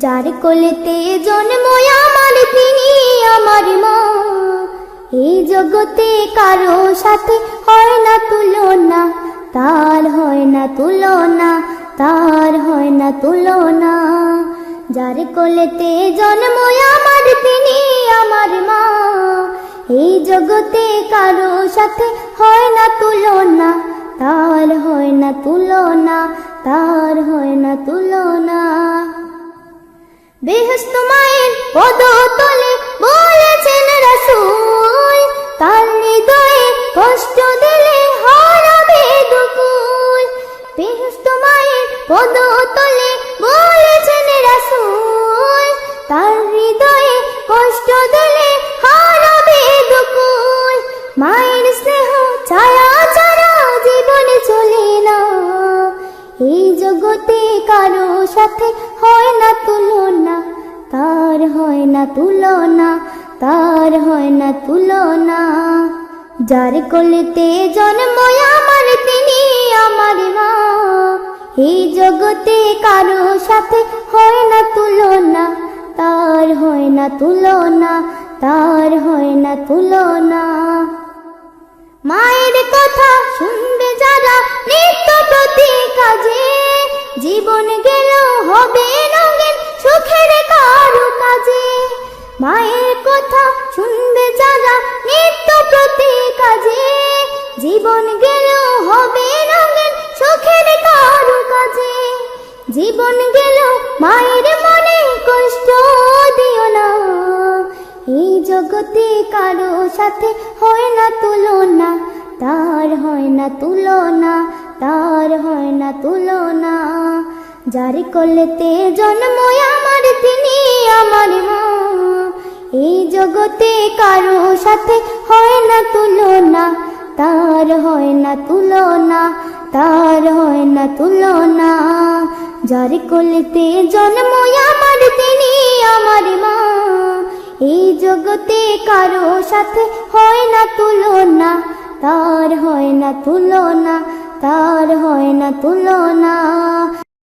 যার কোলেতে জন্ম আমার তিনি আমার মা। এই জগতে কারো সাথে হয় না তুলনা, তার হয় না তুলনা, তার হয় না তুলনা। যার কোলেতে জন্ম আমার তিনি আমার মা। এই জগতে কারো সাথে হয় না তুলনা, তার হয় না তুলনা, তার হয় না তুলনা। বেহেশত মায়ের পদতলে বলেছেন রাসূল, তার হৃদয়ে কষ্ট দিলে হারাবে দুকুল। বেহেশত মায়ের পদতলে বলেছেন রাসূল, তার হৃদয়ে কষ্ট দিলে হারাবে দুকুল। মায়ের স্নেহ ছায়া ছাড়া জীবন চলে না। এই জগতে কারো সাথে হয় না তুলনা, তার হয় না তুলনা, তার হয় না তুলনা। যার কোলেতে জন্ম আমার তিনি আমার মা। এই জগতে কারো সাথে হয় না তুলনা, তার হয় না তুলনা, তার হয় না তুলনা। মায়ের কথা শুনবে যারা নিত্য প্রতি কাজে, জীবন গেল হবে রঙিন সুখের কারু কাজে। মায়ের কথা শুনবে যারা নিত্য প্রতি কাজে, জীবন গেল হবে রঙিন সুখের কারু কাজে। জীবন গেল মায়ের মনে কষ্ট দিও না। এই জগতে কারো সাথে হয় না তুলনা, তার হয় না তুলনা, তার হয় না তুলনা। যার কোলেতে জন্ম আমার তিনি আমার মা। এই জগতে কারো সাথে হয় না তুলনা, তার হয় না তুলনা, তার হয় না তুলনা। যার কোলেতে জন্ম আমার তিনি আমার মা। এই জগতে কারো সাথে হয় না তুলনা, তার হয় না তুলনা, তার হয় না তুলনা।